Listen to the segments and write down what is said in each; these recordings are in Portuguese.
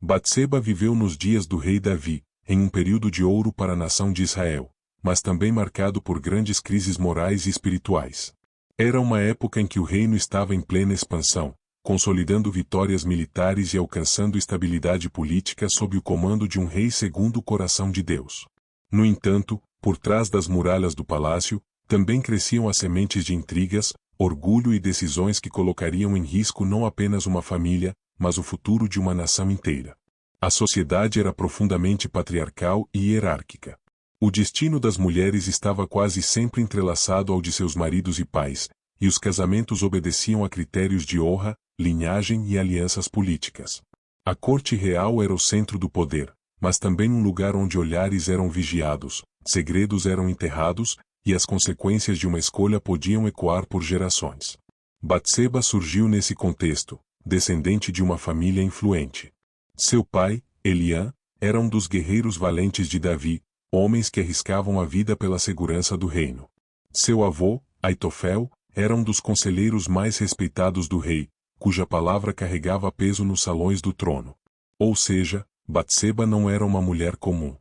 Batseba viveu nos dias do rei Davi, em um período de ouro para a nação de Israel, mas também marcado por grandes crises morais e espirituais. Era uma época em que o reino estava em plena expansão, consolidando vitórias militares e alcançando estabilidade política sob o comando de um rei segundo o coração de Deus. No entanto, por trás das muralhas do palácio, também cresciam as sementes de intrigas, orgulho e decisões que colocariam em risco não apenas uma família, mas o futuro de uma nação inteira. A sociedade era profundamente patriarcal e hierárquica. O destino das mulheres estava quase sempre entrelaçado ao de seus maridos e pais, e os casamentos obedeciam a critérios de honra, linhagem e alianças políticas. A corte real era o centro do poder, mas também um lugar onde olhares eram vigiados, segredos eram enterrados, e as consequências de uma escolha podiam ecoar por gerações. Batseba surgiu nesse contexto, descendente de uma família influente. Seu pai, Eliã, era um dos guerreiros valentes de Davi, homens que arriscavam a vida pela segurança do reino. Seu avô, Aitofel, era um dos conselheiros mais respeitados do rei, cuja palavra carregava peso nos salões do trono. Ou seja, Batseba não era uma mulher comum.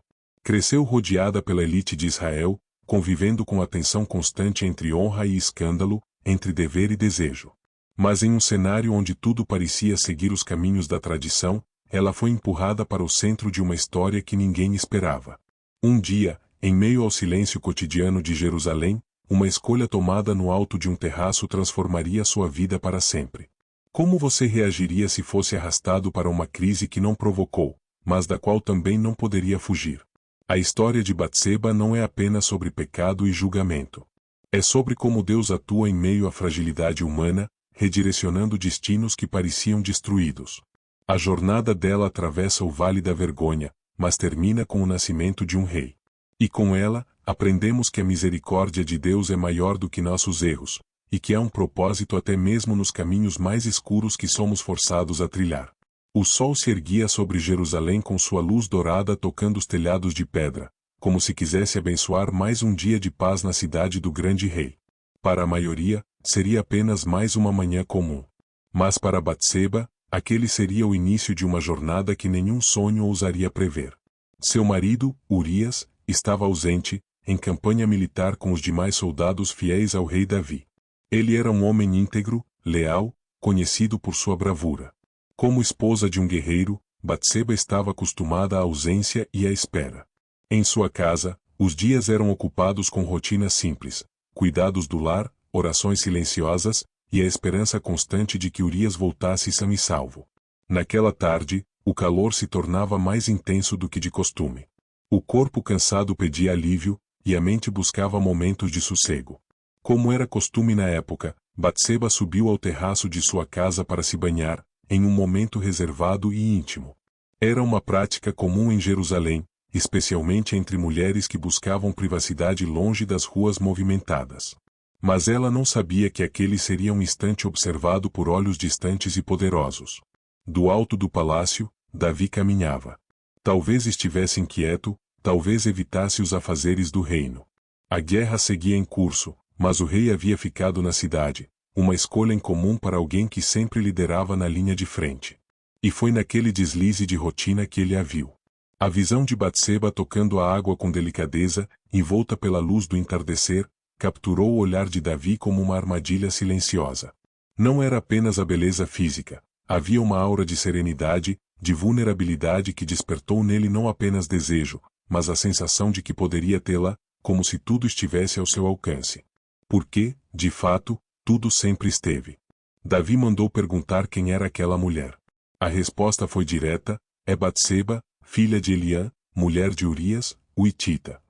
Cresceu rodeada pela elite de Israel, convivendo com a tensão constante entre honra e escândalo, entre dever e desejo. Mas em um cenário onde tudo parecia seguir os caminhos da tradição, ela foi empurrada para o centro de uma história que ninguém esperava. Um dia, em meio ao silêncio cotidiano de Jerusalém, uma escolha tomada no alto de um terraço transformaria sua vida para sempre. Como você reagiria se fosse arrastado para uma crise que não provocou, mas da qual também não poderia fugir? A história de Batseba não é apenas sobre pecado e julgamento. É sobre como Deus atua em meio à fragilidade humana, redirecionando destinos que pareciam destruídos. A jornada dela atravessa o Vale da Vergonha, mas termina com o nascimento de um rei. E com ela, aprendemos que a misericórdia de Deus é maior do que nossos erros, e que há um propósito até mesmo nos caminhos mais escuros que somos forçados a trilhar. O sol se erguia sobre Jerusalém com sua luz dourada tocando os telhados de pedra, como se quisesse abençoar mais um dia de paz na cidade do grande rei. Para a maioria, seria apenas mais uma manhã comum. Mas para Batseba, aquele seria o início de uma jornada que nenhum sonho ousaria prever. Seu marido, Urias, estava ausente, em campanha militar com os demais soldados fiéis ao rei Davi. Ele era um homem íntegro, leal, conhecido por sua bravura. Como esposa de um guerreiro, Batseba estava acostumada à ausência e à espera. Em sua casa, os dias eram ocupados com rotinas simples, cuidados do lar, orações silenciosas, e a esperança constante de que Urias voltasse são e salvo. Naquela tarde, o calor se tornava mais intenso do que de costume. O corpo cansado pedia alívio, e a mente buscava momentos de sossego. Como era costume na época, Batseba subiu ao terraço de sua casa para se banhar, em um momento reservado e íntimo. Era uma prática comum em Jerusalém, especialmente entre mulheres que buscavam privacidade longe das ruas movimentadas. Mas ela não sabia que aquele seria um instante observado por olhos distantes e poderosos. Do alto do palácio, Davi caminhava. Talvez estivesse inquieto, talvez evitasse os afazeres do reino. A guerra seguia em curso, mas o rei havia ficado na cidade, uma escolha incomum para alguém que sempre liderava na linha de frente. E foi naquele deslize de rotina que ele a viu. A visão de Batseba tocando a água com delicadeza, envolta pela luz do entardecer, capturou o olhar de Davi como uma armadilha silenciosa. Não era apenas a beleza física, havia uma aura de serenidade, de vulnerabilidade que despertou nele não apenas desejo, mas a sensação de que poderia tê-la, como se tudo estivesse ao seu alcance. Porque, de fato, tudo sempre esteve. Davi mandou perguntar quem era aquela mulher. A resposta foi direta: é Batseba, filha de Eliã, mulher de Urias, o hitita.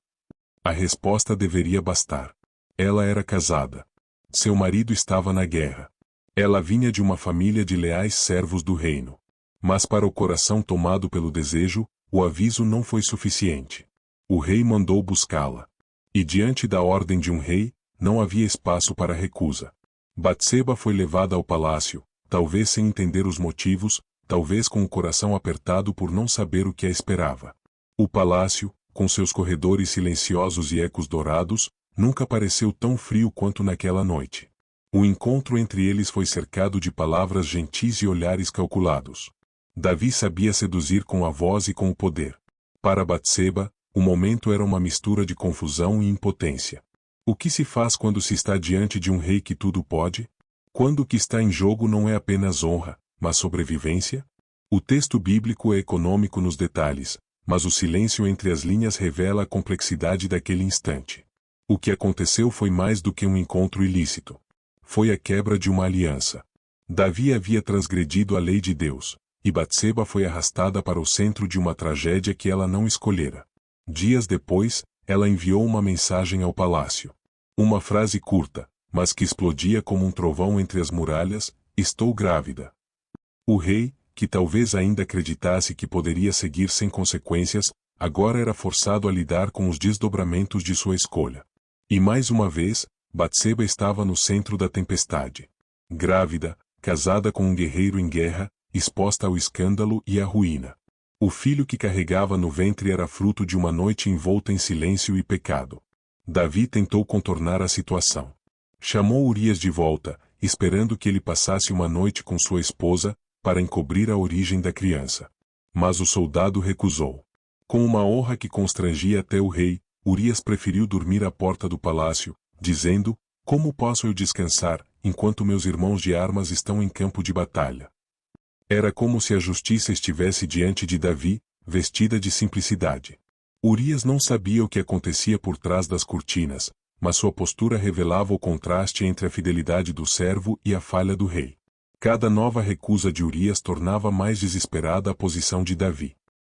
A resposta deveria bastar. Ela era casada. Seu marido estava na guerra. Ela vinha de uma família de leais servos do reino. Mas para o coração tomado pelo desejo, o aviso não foi suficiente. O rei mandou buscá-la. E diante da ordem de um rei, não havia espaço para recusa. Batseba foi levada ao palácio, talvez sem entender os motivos, talvez com o coração apertado por não saber o que a esperava. O palácio, com seus corredores silenciosos e ecos dourados, nunca pareceu tão frio quanto naquela noite. O encontro entre eles foi cercado de palavras gentis e olhares calculados. Davi sabia seduzir com a voz e com o poder. Para Batseba, o momento era uma mistura de confusão e impotência. O que se faz quando se está diante de um rei que tudo pode? Quando o que está em jogo não é apenas honra, mas sobrevivência? O texto bíblico é econômico nos detalhes, mas o silêncio entre as linhas revela a complexidade daquele instante. O que aconteceu foi mais do que um encontro ilícito. Foi a quebra de uma aliança. Davi havia transgredido a lei de Deus, e Batseba foi arrastada para o centro de uma tragédia que ela não escolhera. Dias depois, ela enviou uma mensagem ao palácio. Uma frase curta, mas que explodia como um trovão entre as muralhas: estou grávida. O rei, que talvez ainda acreditasse que poderia seguir sem consequências, agora era forçado a lidar com os desdobramentos de sua escolha. E mais uma vez, Batseba estava no centro da tempestade. Grávida, casada com um guerreiro em guerra, exposta ao escândalo e à ruína. O filho que carregava no ventre era fruto de uma noite envolta em silêncio e pecado. Davi tentou contornar a situação. Chamou Urias de volta, esperando que ele passasse uma noite com sua esposa, para encobrir a origem da criança. Mas o soldado recusou. Com uma honra que constrangia até o rei, Urias preferiu dormir à porta do palácio, dizendo: como posso eu descansar, enquanto meus irmãos de armas estão em campo de batalha? Era como se a justiça estivesse diante de Davi, vestida de simplicidade. Urias não sabia o que acontecia por trás das cortinas, mas sua postura revelava o contraste entre a fidelidade do servo e a falha do rei. Cada nova recusa de Urias tornava mais desesperada a posição de Davi.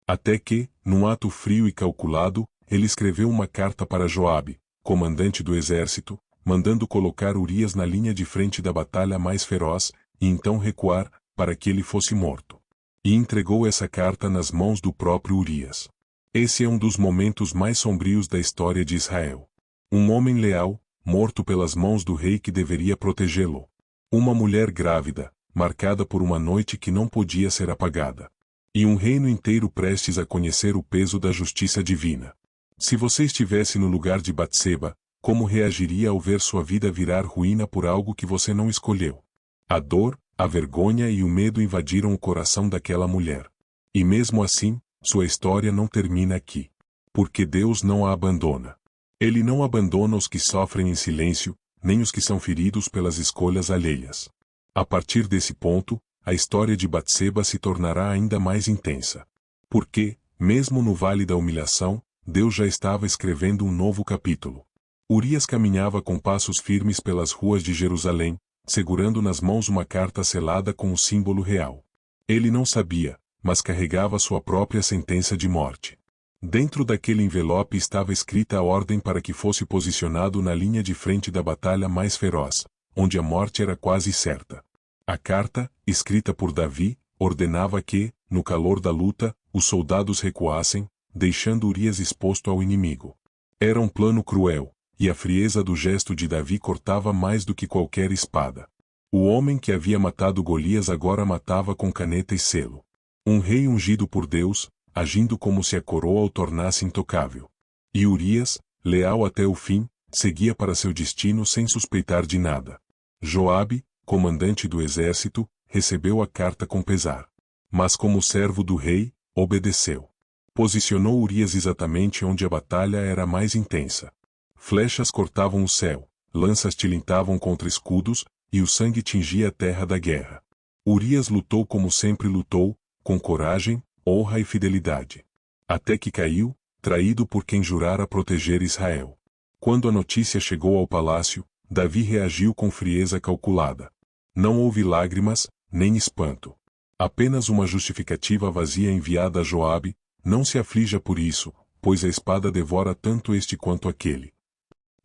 Até que, num ato frio e calculado, ele escreveu uma carta para Joabe, comandante do exército, mandando colocar Urias na linha de frente da batalha mais feroz, e então recuar, para que ele fosse morto. E entregou essa carta nas mãos do próprio Urias. Esse é um dos momentos mais sombrios da história de Israel. Um homem leal, morto pelas mãos do rei que deveria protegê-lo. Uma mulher grávida, marcada por uma noite que não podia ser apagada. E um reino inteiro prestes a conhecer o peso da justiça divina. Se você estivesse no lugar de Batseba, como reagiria ao ver sua vida virar ruína por algo que você não escolheu? A dor, a vergonha e o medo invadiram o coração daquela mulher. E mesmo assim, sua história não termina aqui. Porque Deus não a abandona. Ele não abandona os que sofrem em silêncio, nem os que são feridos pelas escolhas alheias. A partir desse ponto, a história de Batseba se tornará ainda mais intensa. Porque, mesmo no vale da humilhação, Deus já estava escrevendo um novo capítulo. Urias caminhava com passos firmes pelas ruas de Jerusalém, segurando nas mãos uma carta selada com o símbolo real. Ele não sabia, mas carregava sua própria sentença de morte. Dentro daquele envelope estava escrita a ordem para que fosse posicionado na linha de frente da batalha mais feroz, onde a morte era quase certa. A carta, escrita por Davi, ordenava que, no calor da luta, os soldados recuassem, deixando Urias exposto ao inimigo. Era um plano cruel, e a frieza do gesto de Davi cortava mais do que qualquer espada. O homem que havia matado Golias agora matava com caneta e selo. Um rei ungido por Deus, agindo como se a coroa o tornasse intocável. E Urias, leal até o fim, seguia para seu destino sem suspeitar de nada. Joabe, comandante do exército, recebeu a carta com pesar. Mas como servo do rei, obedeceu. Posicionou Urias exatamente onde a batalha era mais intensa. Flechas cortavam o céu, lanças tilintavam contra escudos, e o sangue tingia a terra da guerra. Urias lutou como sempre lutou, com coragem, honra e fidelidade. Até que caiu, traído por quem jurara proteger Israel. Quando a notícia chegou ao palácio, Davi reagiu com frieza calculada. Não houve lágrimas, nem espanto. Apenas uma justificativa vazia enviada a Joabe: não se aflija por isso, pois a espada devora tanto este quanto aquele.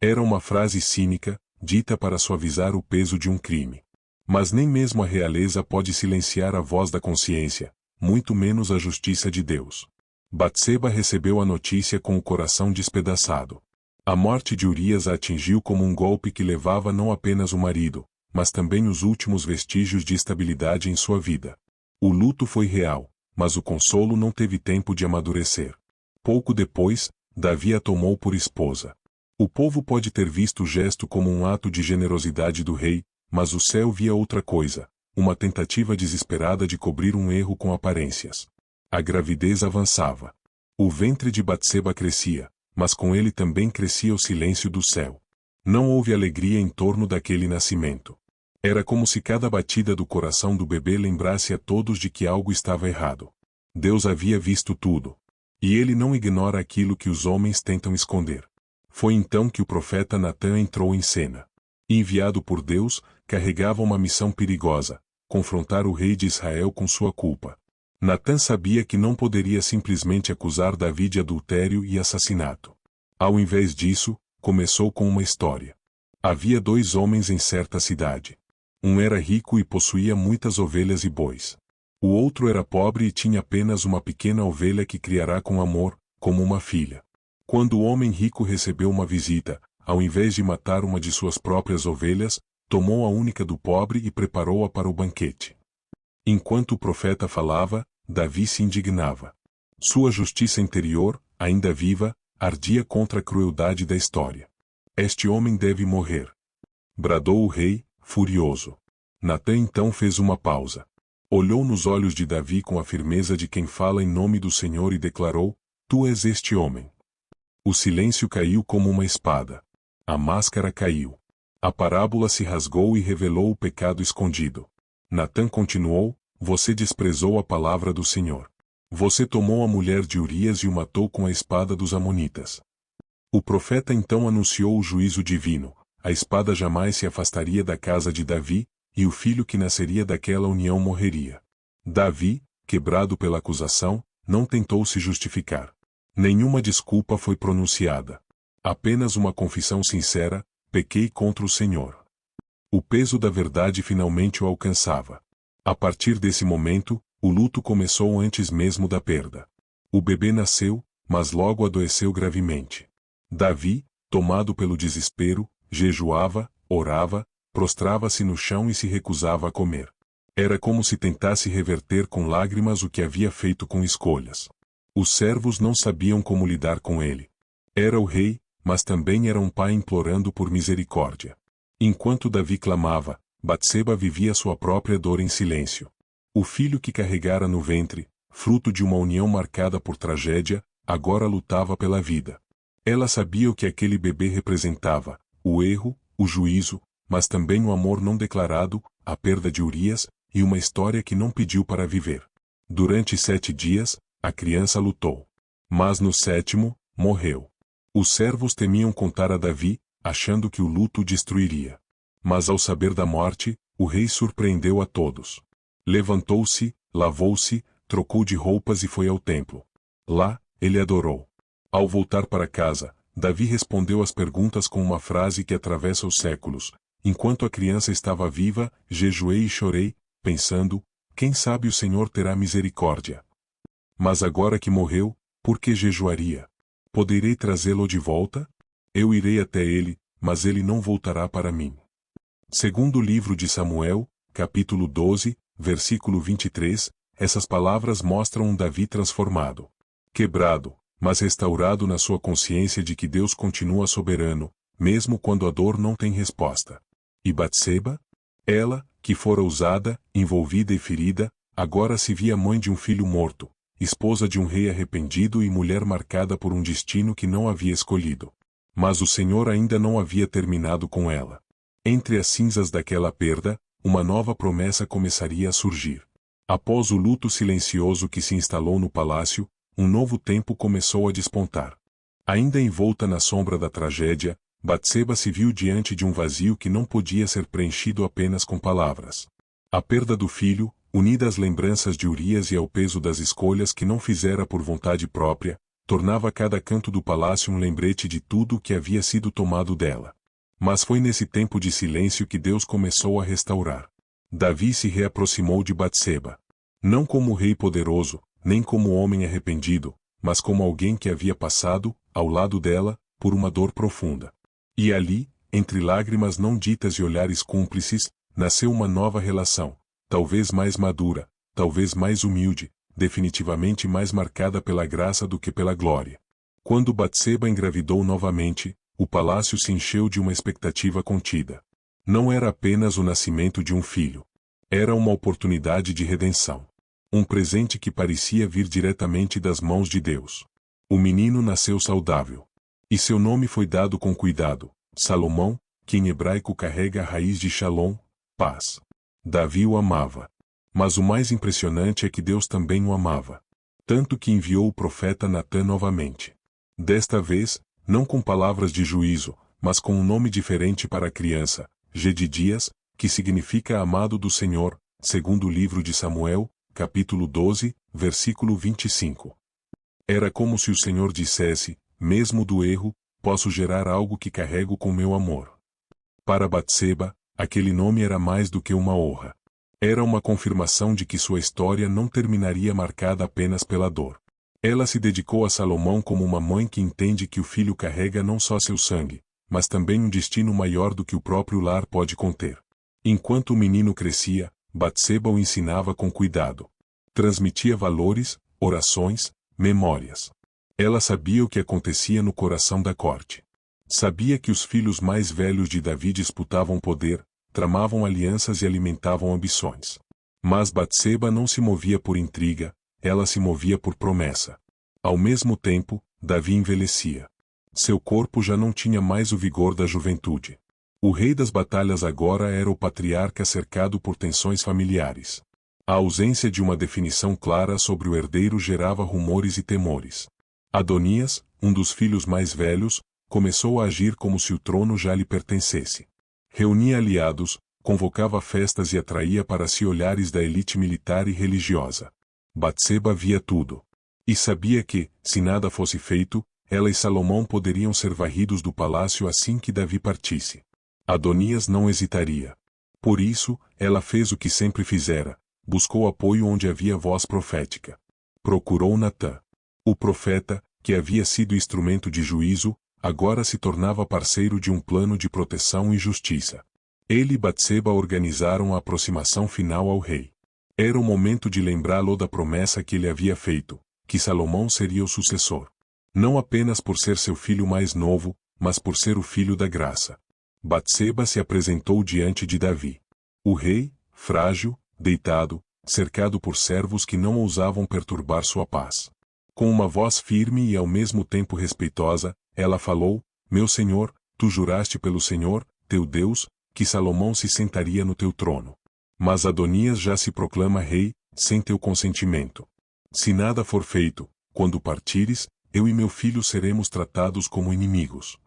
Era uma frase cínica, dita para suavizar o peso de um crime. Mas nem mesmo a realeza pode silenciar a voz da consciência, muito menos a justiça de Deus. Batseba recebeu a notícia com o coração despedaçado. A morte de Urias a atingiu como um golpe que levava não apenas o marido, mas também os últimos vestígios de estabilidade em sua vida. O luto foi real, mas o consolo não teve tempo de amadurecer. Pouco depois, Davi a tomou por esposa. O povo pode ter visto o gesto como um ato de generosidade do rei, mas o céu via outra coisa: uma tentativa desesperada de cobrir um erro com aparências. A gravidez avançava. O ventre de Batseba crescia, mas com ele também crescia o silêncio do céu. Não houve alegria em torno daquele nascimento. Era como se cada batida do coração do bebê lembrasse a todos de que algo estava errado. Deus havia visto tudo. E ele não ignora aquilo que os homens tentam esconder. Foi então que o profeta Natã entrou em cena. Enviado por Deus, carregava uma missão perigosa: confrontar o rei de Israel com sua culpa. Natã sabia que não poderia simplesmente acusar Davi de adultério e assassinato. Ao invés disso, começou com uma história. Havia 2 homens em certa cidade. Um era rico e possuía muitas ovelhas e bois. O outro era pobre e tinha apenas uma pequena ovelha que criará com amor, como uma filha. Quando o homem rico recebeu uma visita, ao invés de matar uma de suas próprias ovelhas, tomou a única do pobre e preparou-a para o banquete. Enquanto o profeta falava, Davi se indignava. Sua justiça interior, ainda viva, ardia contra a crueldade da história. Este homem deve morrer. Bradou o rei, furioso. Natã então fez uma pausa. Olhou nos olhos de Davi com a firmeza de quem fala em nome do Senhor e declarou: Tu és este homem. O silêncio caiu como uma espada. A máscara caiu. A parábola se rasgou e revelou o pecado escondido. Natã continuou: Você desprezou a palavra do Senhor. Você tomou a mulher de Urias e o matou com a espada dos amonitas. O profeta então anunciou o juízo divino: a espada jamais se afastaria da casa de Davi, e o filho que nasceria daquela união morreria. Davi, quebrado pela acusação, não tentou se justificar. Nenhuma desculpa foi pronunciada. Apenas uma confissão sincera: pequei contra o Senhor. O peso da verdade finalmente o alcançava. A partir desse momento, o luto começou antes mesmo da perda. O bebê nasceu, mas logo adoeceu gravemente. Davi, tomado pelo desespero, jejuava, orava, prostrava-se no chão e se recusava a comer. Era como se tentasse reverter com lágrimas o que havia feito com escolhas. Os servos não sabiam como lidar com ele. Era o rei, mas também era um pai implorando por misericórdia. Enquanto Davi clamava, Batseba vivia sua própria dor em silêncio. O filho que carregara no ventre, fruto de uma união marcada por tragédia, agora lutava pela vida. Ela sabia o que aquele bebê representava: o erro, o juízo, mas também o amor não declarado, a perda de Urias, e uma história que não pediu para viver. Durante 7 dias, a criança lutou. Mas no 7º, morreu. Os servos temiam contar a Davi, achando que o luto o destruiria. Mas ao saber da morte, o rei surpreendeu a todos. Levantou-se, lavou-se, trocou de roupas e foi ao templo. Lá, ele adorou. Ao voltar para casa, Davi respondeu às perguntas com uma frase que atravessa os séculos: enquanto a criança estava viva, jejuei e chorei, pensando: quem sabe o Senhor terá misericórdia. Mas agora que morreu, por que jejuaria? Poderei trazê-lo de volta? Eu irei até ele, mas ele não voltará para mim. Segundo livro de Samuel, capítulo 12, versículo 23, essas palavras mostram um Davi transformado. Quebrado, mas restaurado na sua consciência de que Deus continua soberano, mesmo quando a dor não tem resposta. E Batseba? Ela, que fora usada, envolvida e ferida, agora se via mãe de um filho morto, esposa de um rei arrependido e mulher marcada por um destino que não havia escolhido. Mas o Senhor ainda não havia terminado com ela. Entre as cinzas daquela perda, uma nova promessa começaria a surgir. Após o luto silencioso que se instalou no palácio, um novo tempo começou a despontar. Ainda envolta na sombra da tragédia, Batseba se viu diante de um vazio que não podia ser preenchido apenas com palavras. A perda do filho, unida às lembranças de Urias e ao peso das escolhas que não fizera por vontade própria, tornava cada canto do palácio um lembrete de tudo o que havia sido tomado dela. Mas foi nesse tempo de silêncio que Deus começou a restaurar. Davi se reaproximou de Batseba. Não como rei poderoso, nem como homem arrependido, mas como alguém que havia passado, ao lado dela, por uma dor profunda. E ali, entre lágrimas não ditas e olhares cúmplices, nasceu uma nova relação, talvez mais madura, talvez mais humilde, definitivamente mais marcada pela graça do que pela glória. Quando Batseba engravidou novamente, o palácio se encheu de uma expectativa contida. Não era apenas o nascimento de um filho. Era uma oportunidade de redenção. Um presente que parecia vir diretamente das mãos de Deus. O menino nasceu saudável. E seu nome foi dado com cuidado, Salomão, que em hebraico carrega a raiz de Shalom, paz. Davi o amava. Mas o mais impressionante é que Deus também o amava. Tanto que enviou o profeta Natã novamente. Desta vez, não com palavras de juízo, mas com um nome diferente para a criança, Gedidias, que significa amado do Senhor, segundo o livro de Samuel, capítulo 12, versículo 25. Era como se o Senhor dissesse, mesmo do erro, posso gerar algo que carrego com meu amor. Para Batseba, aquele nome era mais do que uma honra. Era uma confirmação de que sua história não terminaria marcada apenas pela dor. Ela se dedicou a Salomão como uma mãe que entende que o filho carrega não só seu sangue, mas também um destino maior do que o próprio lar pode conter. Enquanto o menino crescia, Batseba o ensinava com cuidado. Transmitia valores, orações, memórias. Ela sabia o que acontecia no coração da corte. Sabia que os filhos mais velhos de Davi disputavam poder, tramavam alianças e alimentavam ambições. Mas Batseba não se movia por intriga, ela se movia por promessa. Ao mesmo tempo, Davi envelhecia. Seu corpo já não tinha mais o vigor da juventude. O rei das batalhas agora era o patriarca cercado por tensões familiares. A ausência de uma definição clara sobre o herdeiro gerava rumores e temores. Adonias, um dos filhos mais velhos, começou a agir como se o trono já lhe pertencesse. Reunia aliados, convocava festas e atraía para si olhares da elite militar e religiosa. Batseba via tudo. E sabia que, se nada fosse feito, ela e Salomão poderiam ser varridos do palácio assim que Davi partisse. Adonias não hesitaria. Por isso, ela fez o que sempre fizera, buscou apoio onde havia voz profética. Procurou Natã. O profeta, que havia sido instrumento de juízo, agora se tornava parceiro de um plano de proteção e justiça. Ele e Batseba organizaram a aproximação final ao rei. Era o momento de lembrá-lo da promessa que ele havia feito, que Salomão seria o sucessor. Não apenas por ser seu filho mais novo, mas por ser o filho da graça. Batseba se apresentou diante de Davi. O rei, frágil, deitado, cercado por servos que não ousavam perturbar sua paz. Com uma voz firme e ao mesmo tempo respeitosa, ela falou, meu senhor, tu juraste pelo Senhor, teu Deus, que Salomão se sentaria no teu trono. Mas Adonias já se proclama rei, sem teu consentimento. Se nada for feito, quando partires, eu e meu filho seremos tratados como inimigos.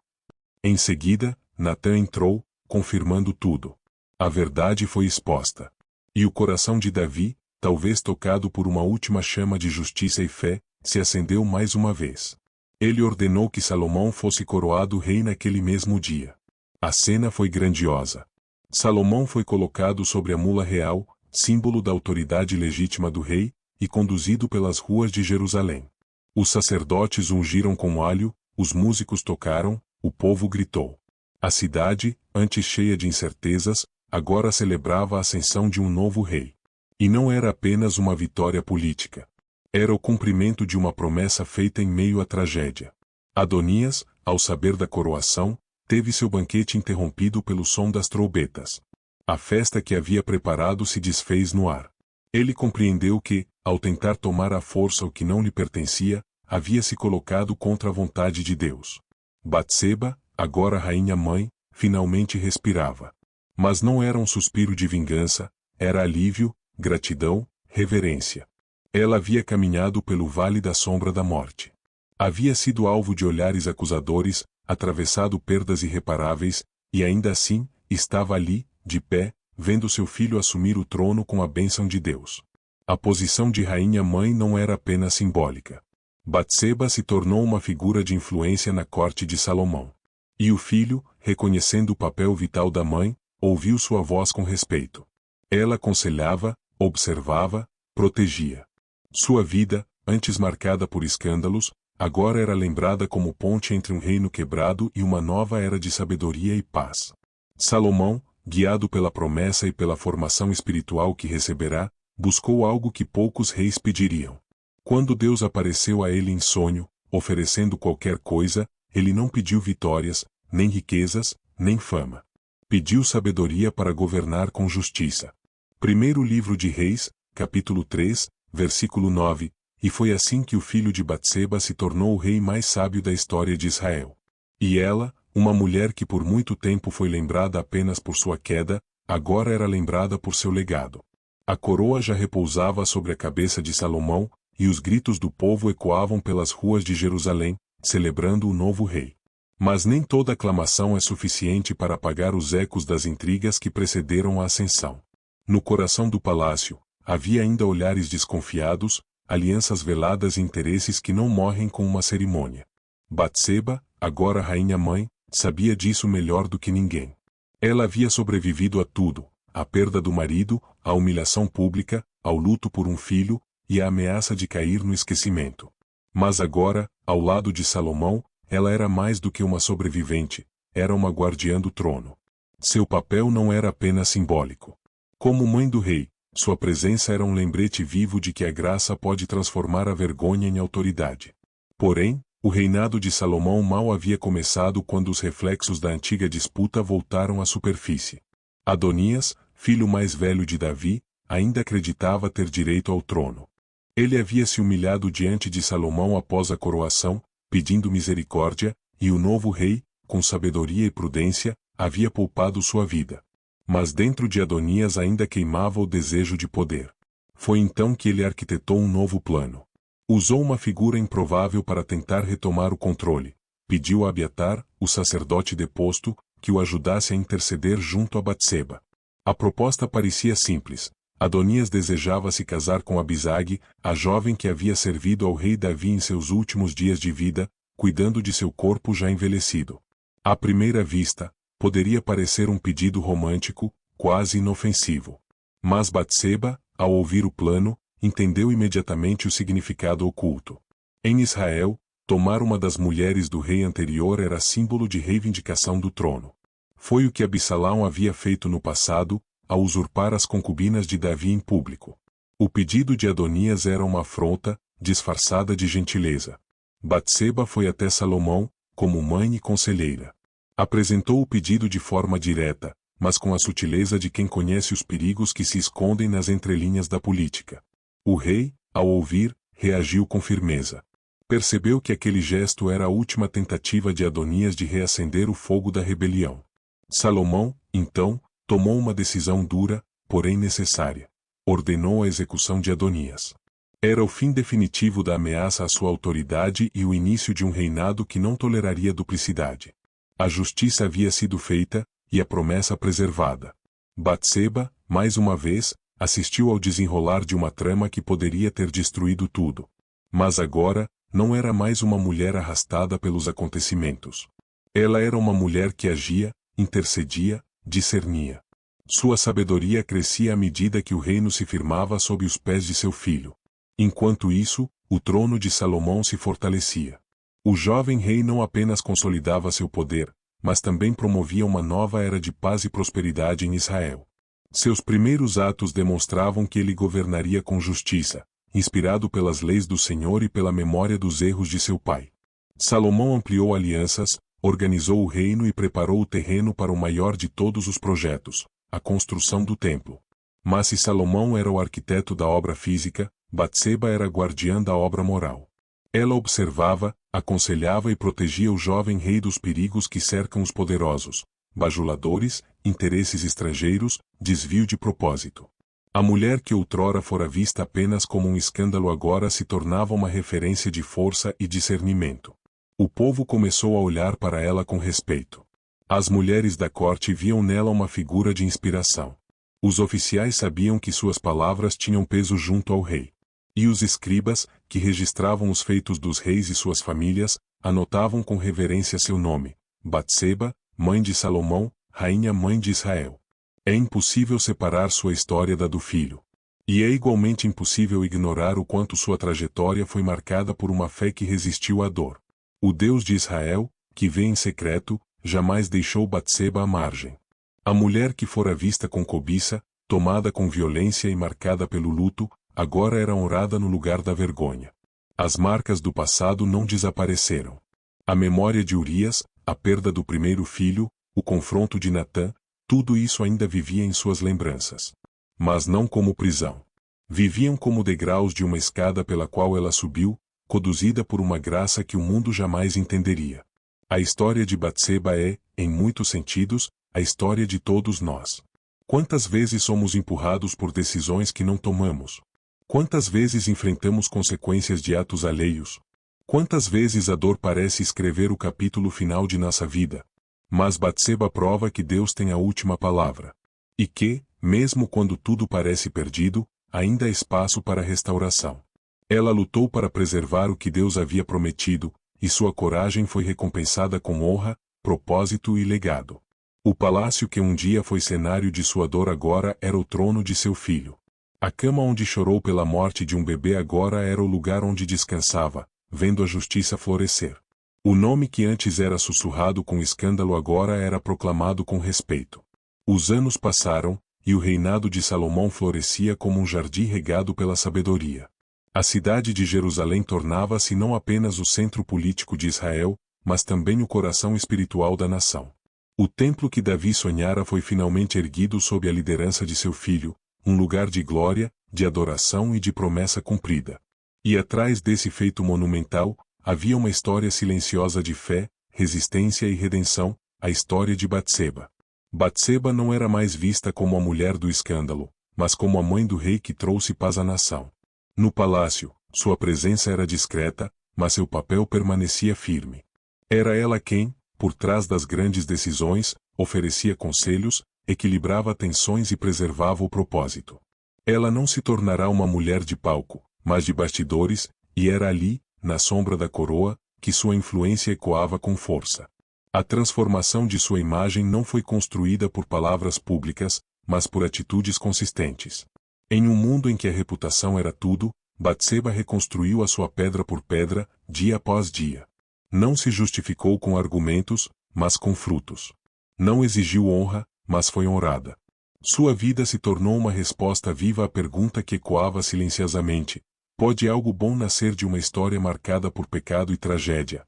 Em seguida, Natã entrou, confirmando tudo. A verdade foi exposta. E o coração de Davi, talvez tocado por uma última chama de justiça e fé, se acendeu mais uma vez. Ele ordenou que Salomão fosse coroado rei naquele mesmo dia. A cena foi grandiosa. Salomão foi colocado sobre a mula real, símbolo da autoridade legítima do rei, e conduzido pelas ruas de Jerusalém. Os sacerdotes ungiram com óleo, os músicos tocaram, o povo gritou. A cidade, antes cheia de incertezas, agora celebrava a ascensão de um novo rei. E não era apenas uma vitória política. Era o cumprimento de uma promessa feita em meio à tragédia. Adonias, ao saber da coroação, teve seu banquete interrompido pelo som das trombetas. A festa que havia preparado se desfez no ar. Ele compreendeu que, ao tentar tomar à força o que não lhe pertencia, havia se colocado contra a vontade de Deus. Batseba, agora rainha-mãe, finalmente respirava. Mas não era um suspiro de vingança, era alívio, gratidão, reverência. Ela havia caminhado pelo vale da sombra da morte. Havia sido alvo de olhares acusadores, atravessado perdas irreparáveis, e ainda assim, estava ali, de pé, vendo seu filho assumir o trono com a bênção de Deus. A posição de rainha-mãe não era apenas simbólica. Batseba se tornou uma figura de influência na corte de Salomão. E o filho, reconhecendo o papel vital da mãe, ouviu sua voz com respeito. Ela aconselhava, observava, protegia. Sua vida, antes marcada por escândalos, agora era lembrada como ponte entre um reino quebrado e uma nova era de sabedoria e paz. Salomão, guiado pela promessa e pela formação espiritual que receberá, buscou algo que poucos reis pediriam. Quando Deus apareceu a ele em sonho, oferecendo qualquer coisa, ele não pediu vitórias, nem riquezas, nem fama. Pediu sabedoria para governar com justiça. Primeiro livro de Reis, capítulo 3, versículo 9, e foi assim que o filho de Batseba se tornou o rei mais sábio da história de Israel. E ela, uma mulher que por muito tempo foi lembrada apenas por sua queda, agora era lembrada por seu legado. A coroa já repousava sobre a cabeça de Salomão, e os gritos do povo ecoavam pelas ruas de Jerusalém, celebrando o novo rei. Mas nem toda aclamação é suficiente para apagar os ecos das intrigas que precederam a ascensão. No coração do palácio, havia ainda olhares desconfiados, alianças veladas e interesses que não morrem com uma cerimônia. Batseba, agora rainha-mãe, sabia disso melhor do que ninguém. Ela havia sobrevivido a tudo, à perda do marido, à humilhação pública, ao luto por um filho, e à ameaça de cair no esquecimento. Mas agora, ao lado de Salomão, ela era mais do que uma sobrevivente, era uma guardiã do trono. Seu papel não era apenas simbólico. Como mãe do rei, sua presença era um lembrete vivo de que a graça pode transformar a vergonha em autoridade. Porém, o reinado de Salomão mal havia começado quando os reflexos da antiga disputa voltaram à superfície. Adonias, filho mais velho de Davi, ainda acreditava ter direito ao trono. Ele havia se humilhado diante de Salomão após a coroação, pedindo misericórdia, e o novo rei, com sabedoria e prudência, havia poupado sua vida. Mas dentro de Adonias ainda queimava o desejo de poder. Foi então que ele arquitetou um novo plano. Usou uma figura improvável para tentar retomar o controle. Pediu a Abiatar, o sacerdote deposto, que o ajudasse a interceder junto a Batseba. A proposta parecia simples. Adonias desejava se casar com Abisag, a jovem que havia servido ao rei Davi em seus últimos dias de vida, cuidando de seu corpo já envelhecido. À primeira vista, poderia parecer um pedido romântico, quase inofensivo. Mas Batseba, ao ouvir o plano, entendeu imediatamente o significado oculto. Em Israel, tomar uma das mulheres do rei anterior era símbolo de reivindicação do trono. Foi o que Absalão havia feito no passado, ao usurpar as concubinas de Davi em público. O pedido de Adonias era uma afronta, disfarçada de gentileza. Batseba foi até Salomão, como mãe e conselheira. Apresentou o pedido de forma direta, mas com a sutileza de quem conhece os perigos que se escondem nas entrelinhas da política. O rei, ao ouvir, reagiu com firmeza. Percebeu que aquele gesto era a última tentativa de Adonias de reacender o fogo da rebelião. Salomão, então, tomou uma decisão dura, porém necessária. Ordenou a execução de Adonias. Era o fim definitivo da ameaça à sua autoridade e o início de um reinado que não toleraria duplicidade. A justiça havia sido feita, e a promessa preservada. Batseba, mais uma vez, assistiu ao desenrolar de uma trama que poderia ter destruído tudo. Mas agora, não era mais uma mulher arrastada pelos acontecimentos. Ela era uma mulher que agia, intercedia, discernia. Sua sabedoria crescia à medida que o reino se firmava sob os pés de seu filho. Enquanto isso, o trono de Salomão se fortalecia. O jovem rei não apenas consolidava seu poder, mas também promovia uma nova era de paz e prosperidade em Israel. Seus primeiros atos demonstravam que ele governaria com justiça, inspirado pelas leis do Senhor e pela memória dos erros de seu pai. Salomão ampliou alianças, organizou o reino e preparou o terreno para o maior de todos os projetos, a construção do templo. Mas se Salomão era o arquiteto da obra física, Batseba era a guardiã da obra moral. Ela observava, aconselhava e protegia o jovem rei dos perigos que cercam os poderosos, bajuladores, interesses estrangeiros, desvio de propósito. A mulher que outrora fora vista apenas como um escândalo agora se tornava uma referência de força e discernimento. O povo começou a olhar para ela com respeito. As mulheres da corte viam nela uma figura de inspiração. Os oficiais sabiam que suas palavras tinham peso junto ao rei. E os escribas, que registravam os feitos dos reis e suas famílias, anotavam com reverência seu nome: Batseba, mãe de Salomão, rainha-mãe de Israel. É impossível separar sua história da do filho. E é igualmente impossível ignorar o quanto sua trajetória foi marcada por uma fé que resistiu à dor. O Deus de Israel, que vê em secreto, jamais deixou Batseba à margem. A mulher que fora vista com cobiça, tomada com violência e marcada pelo luto, agora era honrada no lugar da vergonha. As marcas do passado não desapareceram. A memória de Urias, a perda do primeiro filho, o confronto de Natã, tudo isso ainda vivia em suas lembranças. mas não como prisão. Viviam como degraus de uma escada pela qual ela subiu, conduzida por uma graça que o mundo jamais entenderia. A história de Batseba é, em muitos sentidos, a história de todos nós. Quantas vezes somos empurrados por decisões que não tomamos? Quantas vezes enfrentamos consequências de atos alheios? Quantas vezes a dor parece escrever o capítulo final de nossa vida? Mas Batseba prova que Deus tem a última palavra. E que, mesmo quando tudo parece perdido, ainda há espaço para restauração. Ela lutou para preservar o que Deus havia prometido, e sua coragem foi recompensada com honra, propósito e legado. O palácio que um dia foi cenário de sua dor agora era o trono de seu filho. A cama onde chorou pela morte de um bebê agora era o lugar onde descansava, vendo a justiça florescer. O nome que antes era sussurrado com escândalo agora era proclamado com respeito. Os anos passaram, e o reinado de Salomão florescia como um jardim regado pela sabedoria. A cidade de Jerusalém tornava-se não apenas o centro político de Israel, mas também o coração espiritual da nação. O templo que Davi sonhara foi finalmente erguido sob a liderança de seu filho, um lugar de glória, de adoração e de promessa cumprida. E atrás desse feito monumental, havia uma história silenciosa de fé, resistência e redenção, a história de Batseba. Batseba não era mais vista como a mulher do escândalo, mas como a mãe do rei que trouxe paz à nação. No palácio, sua presença era discreta, mas seu papel permanecia firme. Era ela quem, por trás das grandes decisões, oferecia conselhos, equilibrava tensões e preservava o propósito. Ela não se tornará uma mulher de palco, mas de bastidores, e era ali, na sombra da coroa, que sua influência ecoava com força. A transformação de sua imagem não foi construída por palavras públicas, mas por atitudes consistentes. Em um mundo em que a reputação era tudo, Batseba reconstruiu a sua pedra por pedra, dia após dia. Não se justificou com argumentos, mas com frutos. Não exigiu honra, mas foi honrada. Sua vida se tornou uma resposta viva à pergunta que ecoava silenciosamente: pode algo bom nascer de uma história marcada por pecado e tragédia?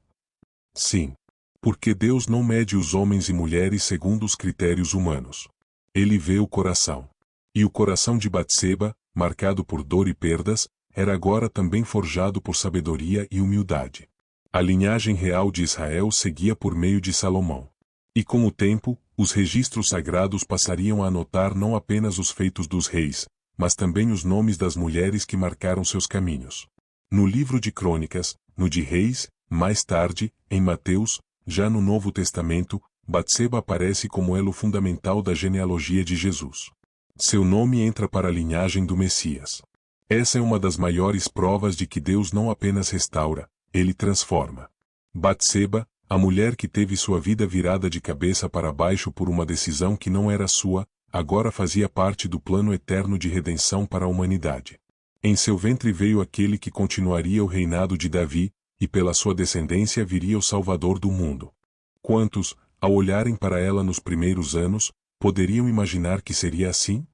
Sim. Porque Deus não mede os homens e mulheres segundo os critérios humanos. Ele vê o coração. E o coração de Batseba, marcado por dor e perdas, era agora também forjado por sabedoria e humildade. A linhagem real de Israel seguia por meio de Salomão. E com o tempo, os registros sagrados passariam a anotar não apenas os feitos dos reis, mas também os nomes das mulheres que marcaram seus caminhos. No livro de Crônicas, no de Reis, mais tarde, em Mateus, já no Novo Testamento, Batseba aparece como elo fundamental da genealogia de Jesus. Seu nome entra para a linhagem do Messias. Essa é uma das maiores provas de que Deus não apenas restaura, ele transforma. Batseba, a mulher que teve sua vida virada de cabeça para baixo por uma decisão que não era sua, agora fazia parte do plano eterno de redenção para a humanidade. Em seu ventre veio aquele que continuaria o reinado de Davi, e pela sua descendência viria o Salvador do mundo. Quantos, ao olharem para ela nos primeiros anos, poderiam imaginar que seria assim?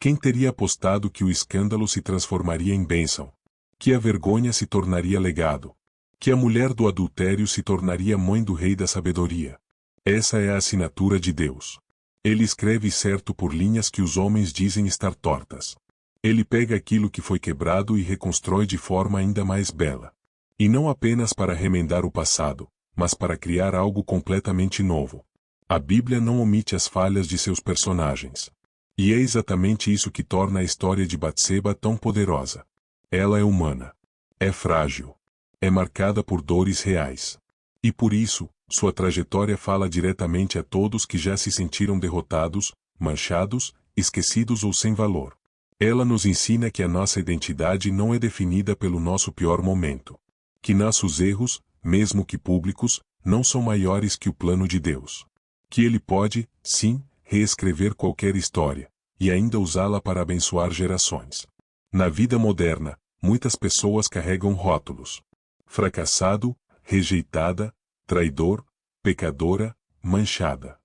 Quem teria apostado que o escândalo se transformaria em bênção? Que a vergonha se tornaria legado? Que a mulher do adultério se tornaria mãe do rei da sabedoria? Essa é a assinatura de Deus. Ele escreve certo por linhas que os homens dizem estar tortas. Ele pega aquilo que foi quebrado e reconstrói de forma ainda mais bela. E não apenas para remendar o passado, mas para criar algo completamente novo. A Bíblia não omite as falhas de seus personagens. E é exatamente isso que torna a história de Batseba tão poderosa. Ela é humana. É frágil. É marcada por dores reais. E por isso, sua trajetória fala diretamente a todos que já se sentiram derrotados, manchados, esquecidos ou sem valor. Ela nos ensina que a nossa identidade não é definida pelo nosso pior momento. Que nossos erros, mesmo que públicos, não são maiores que o plano de Deus. Que Ele pode, sim, reescrever qualquer história, e ainda usá-la para abençoar gerações. Na vida moderna, muitas pessoas carregam rótulos. Fracassado, rejeitada, traidor, pecadora, manchada.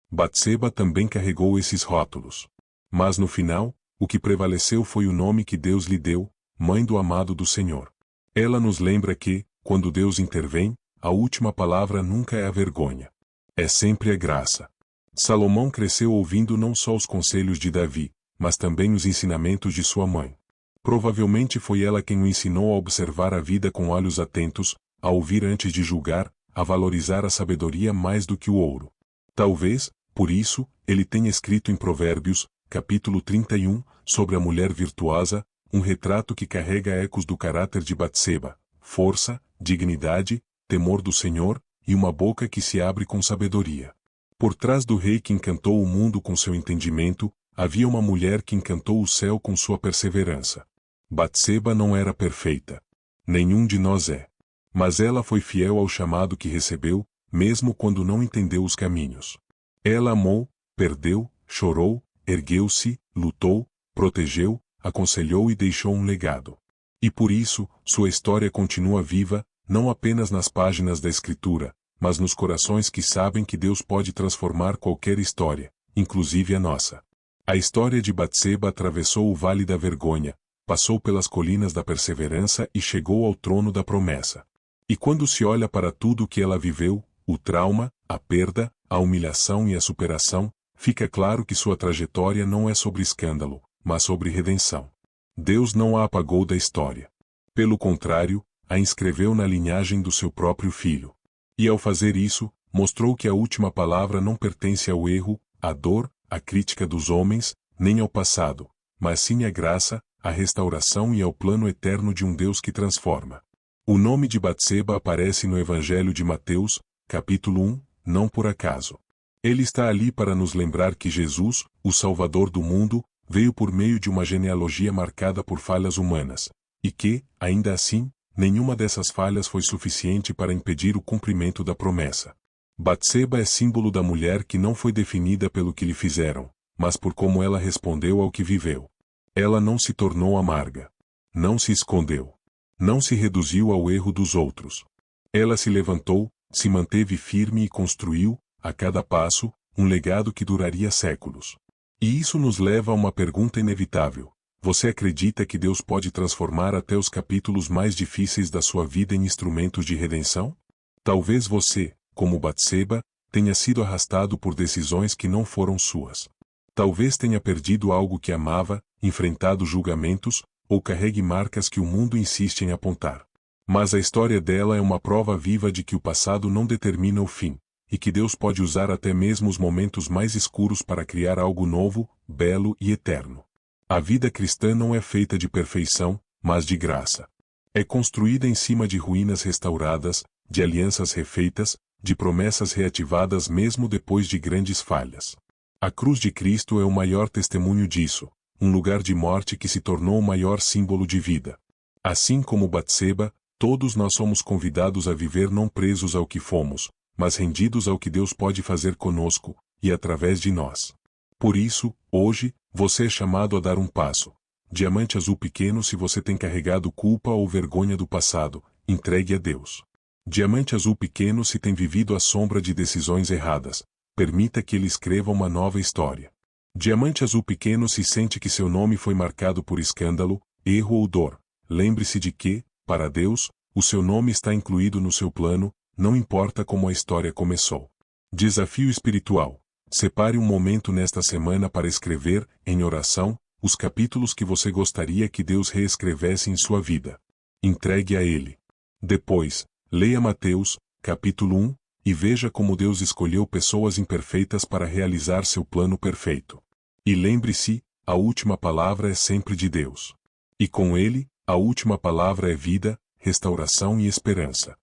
Batseba também carregou esses rótulos. Mas no final, o que prevaleceu foi o nome que Deus lhe deu, Mãe do Amado do Senhor. Ela nos lembra que, quando Deus intervém, a última palavra nunca é a vergonha. É sempre a graça. Salomão cresceu ouvindo não só os conselhos de Davi, mas também os ensinamentos de sua mãe. Provavelmente foi ela quem o ensinou a observar a vida com olhos atentos, a ouvir antes de julgar, a valorizar a sabedoria mais do que o ouro. Talvez, por isso, ele tenha escrito em Provérbios, capítulo 31, sobre a mulher virtuosa, um retrato que carrega ecos do caráter de Batseba: força, dignidade, temor do Senhor, e uma boca que se abre com sabedoria. Por trás do rei que encantou o mundo com seu entendimento, havia uma mulher que encantou o céu com sua perseverança. Batseba não era perfeita. Nenhum de nós é. Mas ela foi fiel ao chamado que recebeu, mesmo quando não entendeu os caminhos. Ela amou, perdeu, chorou, ergueu-se, lutou, protegeu, aconselhou e deixou um legado. E por isso, sua história continua viva, não apenas nas páginas da Escritura, mas nos corações que sabem que Deus pode transformar qualquer história, inclusive a nossa. A história de Batseba atravessou o Vale da Vergonha, passou pelas colinas da perseverança e chegou ao trono da promessa. E quando se olha para tudo o que ela viveu, o trauma, a perda, a humilhação e a superação, fica claro que sua trajetória não é sobre escândalo, mas sobre redenção. Deus não a apagou da história. Pelo contrário, a inscreveu na linhagem do seu próprio filho. E ao fazer isso, mostrou que a última palavra não pertence ao erro, à dor, à crítica dos homens, nem ao passado, mas sim à graça, à restauração e ao plano eterno de um Deus que transforma. O nome de Batseba aparece no Evangelho de Mateus, capítulo 1, não por acaso. Ele está ali para nos lembrar que Jesus, o Salvador do mundo, veio por meio de uma genealogia marcada por falhas humanas, e que, ainda assim, nenhuma dessas falhas foi suficiente para impedir o cumprimento da promessa. Batseba é símbolo da mulher que não foi definida pelo que lhe fizeram, mas por como ela respondeu ao que viveu. Ela não se tornou amarga. Não se escondeu. Não se reduziu ao erro dos outros. Ela se levantou, se manteve firme e construiu, a cada passo, um legado que duraria séculos. E isso nos leva a uma pergunta inevitável. Você acredita que Deus pode transformar até os capítulos mais difíceis da sua vida em instrumentos de redenção? Talvez você, como Batseba, tenha sido arrastado por decisões que não foram suas. Talvez tenha perdido algo que amava, enfrentado julgamentos, ou carregue marcas que o mundo insiste em apontar. Mas a história dela é uma prova viva de que o passado não determina o fim, e que Deus pode usar até mesmo os momentos mais escuros para criar algo novo, belo e eterno. A vida cristã não é feita de perfeição, mas de graça. É construída em cima de ruínas restauradas, de alianças refeitas, de promessas reativadas mesmo depois de grandes falhas. A cruz de Cristo é o maior testemunho disso, um lugar de morte que se tornou o maior símbolo de vida. Assim como Batseba, todos nós somos convidados a viver não presos ao que fomos, mas rendidos ao que Deus pode fazer conosco, e através de nós. Por isso, hoje, você é chamado a dar um passo. Diamante azul pequeno se você tem carregado culpa ou vergonha do passado, entregue a Deus. Diamante azul pequeno se tem vivido à sombra de decisões erradas, permita que Ele escreva uma nova história. Diamante azul pequeno se sente que seu nome foi marcado por escândalo, erro ou dor. Lembre-se de que, para Deus, o seu nome está incluído no seu plano, não importa como a história começou. Desafio espiritual. Separe um momento nesta semana para escrever, em oração, os capítulos que você gostaria que Deus reescrevesse em sua vida. Entregue a Ele. Depois, leia Mateus, capítulo 1, e veja como Deus escolheu pessoas imperfeitas para realizar seu plano perfeito. E lembre-se, a última palavra é sempre de Deus. E com Ele, a última palavra é vida, restauração e esperança.